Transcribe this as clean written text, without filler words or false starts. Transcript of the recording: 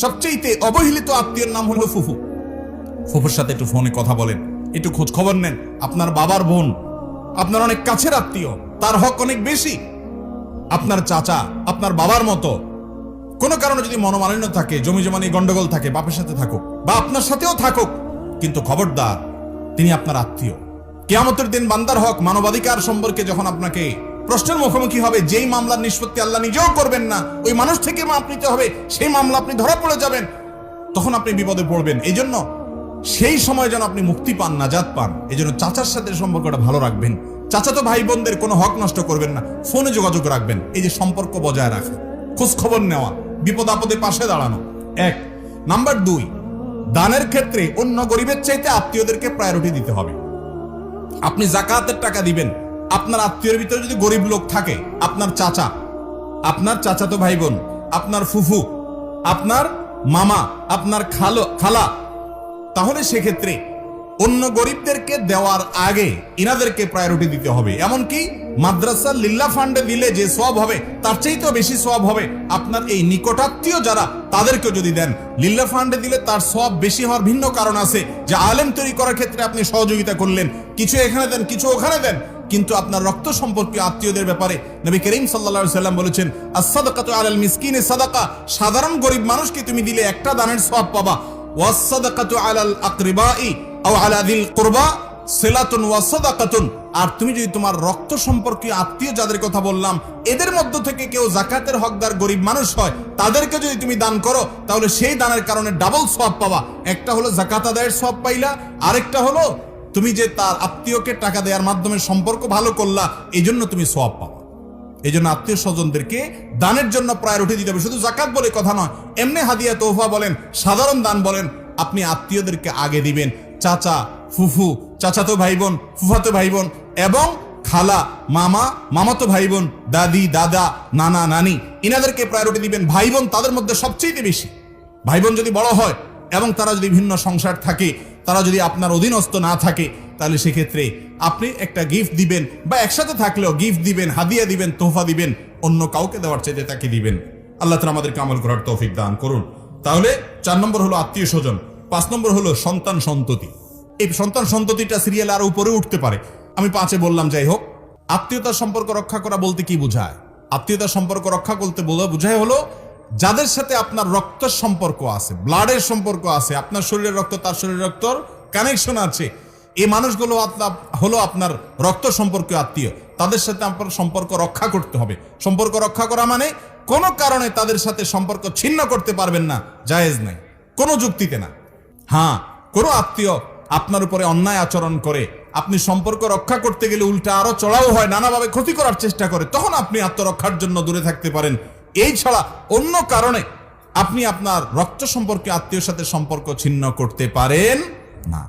সবচেয়ে অবহেলিত আত্মীয়ের নাম হলো ফুফু। ফুফুর সাথে একটু ফোনে কথা বলেন, একটু খোঁজ খবর নেন। আপনার বাবার বোন, আপনার অনেক কাছের আত্মীয়, তার হক অনেক বেশি। আপনার চাচা আপনার বাবার মতো, কোনো কারণে যদি মনোমালিন্য থাকে, জমি জমা নিয়ে গন্ডগোল থাকে, বাপের সাথে থাকুক বা আপনার সাথেও থাকুক, কিন্তু খবরদার তিনি আপনার আত্মীয়। কিয়ামতের দিন বান্দার হক, মানবাধিকার সম্পর্কে যখন আপনাকে প্রশ্নের মুখোমুখি হবে, যেই মামলার নিষ্পত্তি আল্লাহ নিজেও করবেন না, ওই মানুষ থেকে মাপ নিতে হবে, সেই মামলা আপনি ধরা পড়ে যাবেন, তখন আপনি বিপদে পড়বেন। এই জন্য সেই সময় যেন আপনি মুক্তি পান, নাজাত পান, এই জন্য চাচার সাথে সম্পর্কটা ভালো রাখবেন। চাচাতো ভাই বোনদের কোনো হক নষ্ট করবেন না, ফোনে যোগাযোগ রাখবেন। এই যে সম্পর্ক বজায় রাখা, খোঁজ খবর নেওয়া, বিপদ আপদে পাশে দাঁড়ানো, এক। নাম্বার 2, দানের ক্ষেত্রে অন্য গরিবের চাইতে আত্মীয়দেরকে প্রায়োরিটি দিতে হবে। আপনি যাকাতের টাকা দিবেন, আপনার আত্মীয়ের ভিতরে যদি গরিব লোক থাকে, আপনার চাচা, আপনার চাচাতো ভাই বোন, আপনার ফুফু, আপনার মামা, আপনার খালা, তাহলে সেক্ষেত্রে অন্য গরিবদেরকে দেওয়ার আগে ইনাদেরকে প্রায়োরিটি দিতে হবে। এমনকি মাদ্রাসা লিল্লাহ ফান্ডে দিলে যে সওয়াব হবে, তার চাইতেও বেশি সওয়াব হবে আপনার এই নিকটাত্মীয় যারা, তাদেরকে যদি দেন। লিল্লাহ ফান্ডে দিলে তার সওয়াব বেশি হওয়ার ভিন্ন কারণ আছে, যে আলেম তৈরি করার ক্ষেত্রে আপনি সহযোগিতা করলেন, কিছু এখানে দেন, কিছু ওখানে দেন। কিন্তু আপনার রক্ত সম্পর্কীয় আত্মীয়দের ব্যাপারে নবী করিম সাল্লাল্লাহু আলাইহি সাল্লাম বলেছেন, আস-সাদাকাতু আলাল মিসকিনি সাদাকা, সাধারণ গরিব মানুষকে তুমি দিলে একটা দানের সওয়াব পাবা। ওয়াস-সাদাকাতু আলাল আকরিবাই আও আলা যিল কুরবা সিলাতুন ওয়া সাদাকাতুন, আর তুমি যদি তোমার রক্ত সম্পর্কীয় আত্মীয় যাদের কথা বললাম, এদের মধ্য থেকে কেউ যাকাতের হকদার গরিব মানুষ হয়, তাদেরকে যদি তুমি দান করো, তাহলে সেই দানের কারণে ডাবল সওয়াব পাবা। একটা হলো যাকাত আদায়ের সওয়াব পাইলা, আরেকটা হলো তুমি যে তার আত্মীয়কে টাকা দেওয়ার মাধ্যমে সম্পর্ক ভালো করলা, এই জন্য তুমি সওয়াব পাবা। এই জন্য আত্মীয় স্বজনদেরকে দানের জন্য প্রায়োরিটি দিতে হবে। শুধু যাকাত বলে কথা নয়, এমনি হাদিয়া তোহফা বলেন, সাধারণ দান বলেন, আপনি আত্মীয়দেরকে আগে দিবেন। চাচা, ফুফু, চাচাতো ভাই বোন, ফুফাতো ভাই বোন এবং খালা, মামা, মামাতো ভাই বোন, দাদি, দাদা, নানা, নানি, ইনাদেরকে প্রায়োরিটি দিবেন। ভাই বোন তাদের মধ্যে সবচেয়ে বেশি। ভাই বোন যদি বড় হয় এবং তারা যদি ভিন্ন সংসার থাকে, তারা যদি আপনার অধীনস্থ না থাকে, তাহলে সেক্ষেত্রে আপনি একটা গিফট দিবেন, বা একসাথে থাকলেও গিফট দিবেন, হাদিয়া দিবেন, তোহফা দিবেন, অন্য কাউকে দেওয়ার চাইতে তাকে দিবেন। আল্লাহ তাআলা আমাদেরকে আমল করার তৌফিক দান করুন। তাহলে 4 নম্বর হলো আত্মীয় স্বজন, 5 নম্বর হলো সন্তান সন্ততি। এই সন্তান সন্ততিটা সিরিয়াল আরো উপরে উঠতে পারে, আমি 5-এ বললাম। যাই হোক, আত্মীয়তার সম্পর্ক রক্ষা করা বলতে কি বোঝায়? আত্মীয়তার সম্পর্ক রক্ষা করতে বোঝায় হলো যাদের সাথে আপনার রক্তের সম্পর্ক আছে, ব্লাডের সম্পর্ক আছে, আপনার শরীরের রক্ত তার শরীরের রক্তর কানেকশন আছে, এই মানুষগুলো হলো আপনার রক্ত সম্পর্কীয় আত্মীয়। তাদের সাথে আপনার সম্পর্ক রক্ষা করতে হবে। সম্পর্ক রক্ষা করা মানে কোনো কারণে তাদের সাথে সম্পর্ক ছিন্ন করতে পারবেন না, জায়েজ নাই, কোনো যুক্তিতে না। হ্যাঁ, কোনো আত্মীয় আপনার উপরে অন্যায় আচরণ করে, আপনি সম্পর্ক রক্ষা করতে গেলে উল্টা আরো চড়াও হয়, নানাভাবে ক্ষতি করার চেষ্টা করে, তখন আপনি আত্মরক্ষার জন্য দূরে থাকতে পারেন। এই ছাড়া অন্য কারণে আপনি আপনার রক্ত সম্পর্কে আত্মীয়ের সাথে সম্পর্ক ছিন্ন করতে পারেন না।